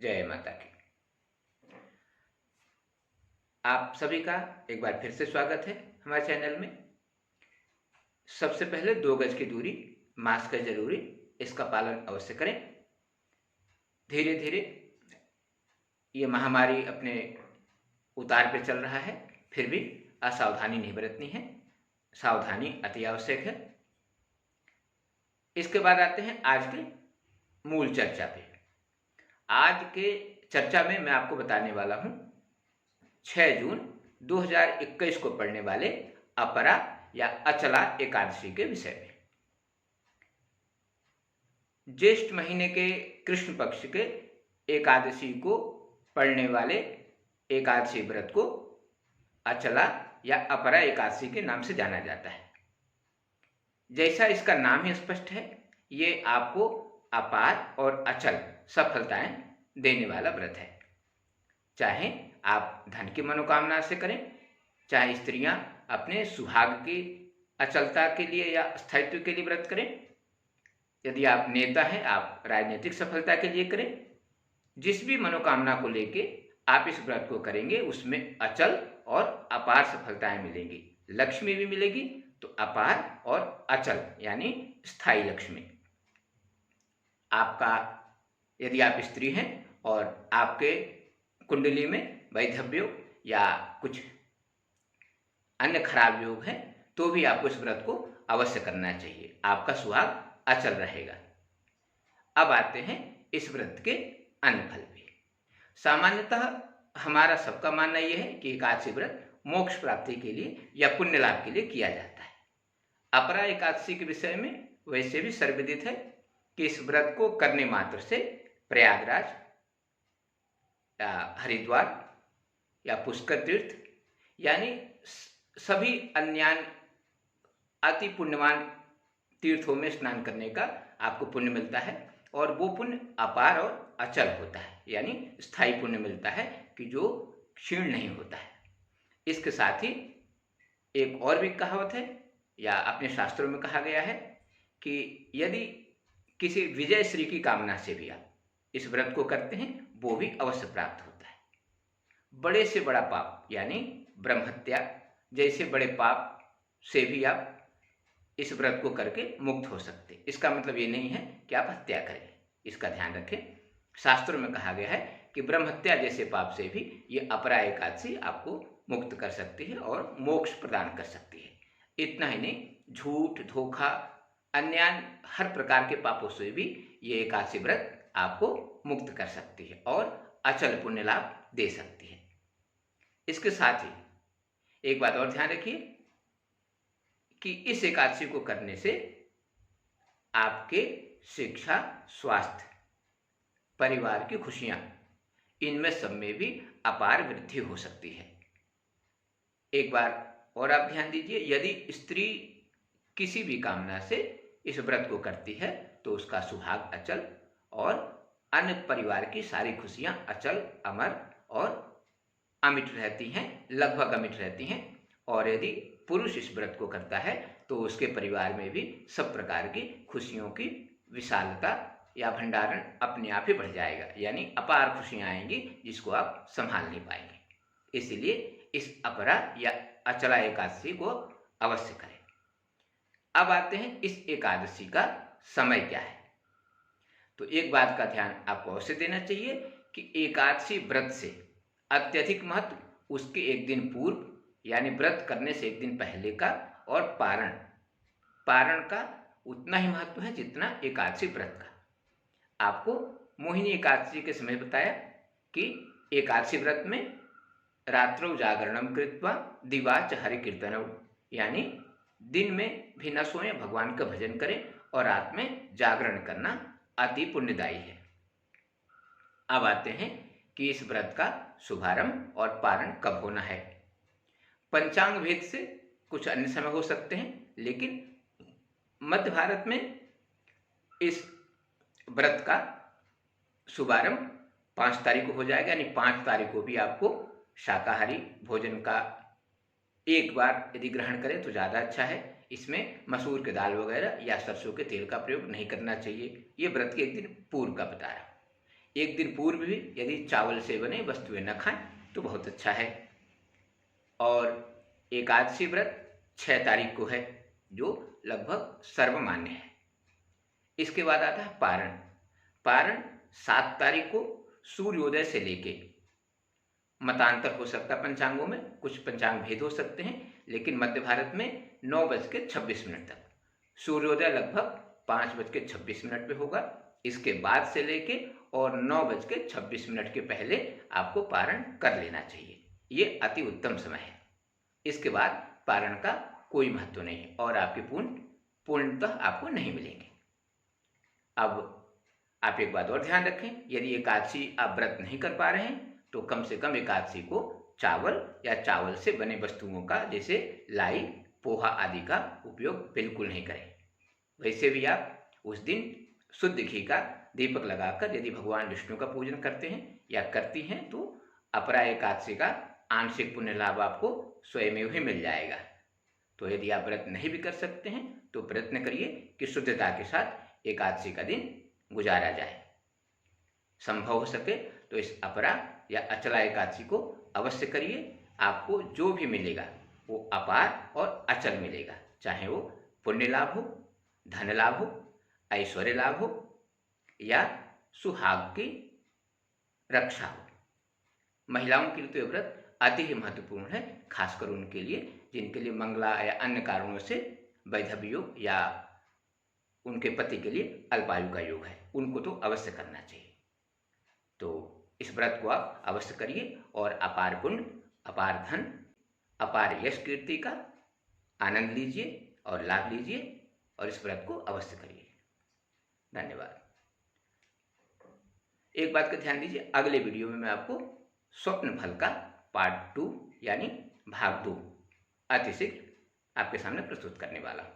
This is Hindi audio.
जय माता की। आप सभी का एक बार फिर से स्वागत है हमारे चैनल में। सबसे पहले 2 गज की दूरी, मास्क है जरूरी, इसका पालन अवश्य करें। धीरे धीरे ये महामारी अपने उतार पे चल रहा है, फिर भी असावधानी नहीं बरतनी है। सावधानी अति आवश्यक है। इसके बाद आते हैं आज के मूल चर्चा पे। आज के चर्चा में मैं आपको बताने वाला हूं 6 जून 2021 को पड़ने वाले अपरा या अचला एकादशी के विषय में। ज्येष्ठ महीने के कृष्ण पक्ष के एकादशी को पड़ने वाले एकादशी व्रत को अचला या अपरा एकादशी के नाम से जाना जाता है। जैसा इसका नाम ही स्पष्ट है, ये आपको अपार और अचल सफलताएं देने वाला व्रत है। चाहे आप धन की मनोकामना से करें, चाहे स्त्रियां अपने सुहाग की अचलता के लिए या स्थायित्व के लिए व्रत करें, यदि आप नेता हैं आप राजनीतिक सफलता के लिए करें। जिस भी मनोकामना को लेके आप इस व्रत को करेंगे उसमें अचल और अपार सफलताएं मिलेंगी। लक्ष्मी भी मिलेगी, तो अपार और अचल यानी स्थायी लक्ष्मी। आपका यदि आप स्त्री हैं और आपके कुंडली में वैधव्य या कुछ अन्य खराब योग है, तो भी आपको इस व्रत को अवश्य करना चाहिए। आपका सुहाग अचल रहेगा। अब आते हैं इस व्रत के अन्य फल भी। सामान्यतः हमारा सबका मानना यह है कि एकादशी व्रत मोक्ष प्राप्ति के लिए या पुण्य लाभ के लिए किया जाता है। अपरा एकादशी के विषय में वैसे भी सर्वविदित है कि इस व्रत को करने मात्र से प्रयागराज या हरिद्वार या पुष्कर तीर्थ यानी सभी अन्य अति पुण्यवान तीर्थों में स्नान करने का आपको पुण्य मिलता है, और वो पुण्य अपार और अचल होता है, यानी स्थायी पुण्य मिलता है कि जो क्षीण नहीं होता है। इसके साथ ही एक और भी कहावत है या अपने शास्त्रों में कहा गया है कि यदि किसी विजय श्री की कामना से भी आप इस व्रत को करते हैं, वो भी अवश्य प्राप्त होता है। बड़े से बड़ा पाप यानी ब्रह्महत्या जैसे बड़े पाप से भी आप इस व्रत को करके मुक्त हो सकते। इसका मतलब ये नहीं है कि आप हत्या करें, इसका ध्यान रखें। शास्त्रों में कहा गया है कि ब्रह्महत्या जैसे पाप से भी ये अपरा एकादशी आपको मुक्त कर सकती है और मोक्ष प्रदान कर सकती है। इतना ही नहीं, झूठ, धोखा, अन्याय हर प्रकार के पापों से भी ये एकादशी व्रत आपको मुक्त कर सकती है और अचल पुण्य लाभ दे सकती है। इसके साथ ही एक बात और ध्यान रखिए कि इस एकादशी को करने से आपके शिक्षा, स्वास्थ्य, परिवार की खुशियां, इनमें सब में भी अपार वृद्धि हो सकती है। एक बार और आप ध्यान दीजिए, यदि स्त्री किसी भी कामना से इस व्रत को करती है तो उसका सुहाग अचल और अन्य परिवार की सारी खुशियां अचल, अमर और अमिट रहती हैं, लगभग अमिट रहती हैं। और यदि पुरुष इस व्रत को करता है तो उसके परिवार में भी सब प्रकार की खुशियों की विशालता या भंडारण अपने आप ही बढ़ जाएगा, यानी अपार खुशियां आएंगी जिसको आप संभाल नहीं पाएंगे। इसलिए इस अपरा या अचला एकादशी को अवश्य करें। अब आते हैं इस एकादशी का समय क्या है। तो एक बात का ध्यान आपको अवश्य देना चाहिए कि एकादशी व्रत से अत्यधिक महत्व उसके एक दिन पूर्व यानी व्रत करने से एक दिन पहले का, और पारण का उतना ही महत्व है जितना एकादशी व्रत का। आपको मोहिनी एकादशी के समय बताया कि एकादशी व्रत में रात्रौ जागरणम कृत्वा दिवाच हरि कीर्तनम, यानी दिन में भी न सोएं, भगवान का भजन करें, और रात में जागरण करना अति पुण्यदायी है। अब आते हैं कि इस व्रत का शुभारंभ और पारण कब होना है। पंचांग भेद से कुछ अन्य समय हो सकते हैं, लेकिन मध्य भारत में इस व्रत का शुभारंभ 5 तारीख को हो जाएगा, यानी 5 तारीख को भी आपको शाकाहारी भोजन का एक बार यदि ग्रहण करें तो ज़्यादा अच्छा है। इसमें मसूर की दाल वगैरह या सरसों के तेल का प्रयोग नहीं करना चाहिए। ये व्रत के एक दिन पूर्व का बताया। एक दिन पूर्व भी यदि चावल से बने वस्तुएं न खाएं तो बहुत अच्छा है। और एकादशी व्रत 6 तारीख को है, जो लगभग सर्वमान्य है। इसके बाद आता है पारण। पारण 7 तारीख को सूर्योदय से लेके, मतांतर हो सकता है पंचांगों में, कुछ पंचांग भेद हो सकते हैं, लेकिन मध्य भारत में 9:26 तक, सूर्योदय लगभग 5:26 पे होगा। इसके बाद से लेके और 9:26 के पहले आपको पारण कर लेना चाहिए, ये अति उत्तम समय है। इसके बाद पारण का कोई महत्व नहीं है और आपके पूर्णतः आपको नहीं मिलेंगे। अब आप एक बात और ध्यान रखें, यदि एकादशी आप व्रत नहीं कर पा रहे हैं तो कम से कम एकादशी को चावल या चावल से बने वस्तुओं का, जैसे लाई, पोहा आदि का उपयोग बिल्कुल नहीं करें। वैसे भी आप उस दिन शुद्ध घी का दीपक लगाकर यदि भगवान विष्णु का पूजन करते हैं या करती हैं तो अपरा एकादशी का आंशिक पुण्य लाभ आपको स्वयं ही मिल जाएगा। तो यदि आप व्रत नहीं भी कर सकते हैं तो प्रयत्न करिए कि शुद्धता के साथ एकादशी का दिन गुजारा जाए। संभव हो सके तो इस अपरा या अचला एकादशी को अवश्य करिए। आपको जो भी मिलेगा वो अपार और अचल मिलेगा, चाहे वो पुण्य लाभ हो, धन लाभ हो, ऐश्वर्य लाभ हो या सुहाग की रक्षा हो। महिलाओं के लिए तो यह व्रत अति ही महत्वपूर्ण है, खासकर उनके लिए जिनके लिए मंगला या अन्य कारणों से वैधव्य योग या उनके पति के लिए अल्पायु का योग है, उनको तो अवश्य करना चाहिए। तो इस व्रत को आप अवश्य करिए और अपार पुण्य, अपार धन, अपार यश कीर्ति का आनंद लीजिए और लाभ लीजिए और इस व्रत को अवश्य करिए। धन्यवाद। एक बात का ध्यान दीजिए, अगले वीडियो में मैं आपको स्वप्न फल का पार्ट 2 यानी भाग 2 अतिशीघ्र आपके सामने प्रस्तुत करने वाला हूँ।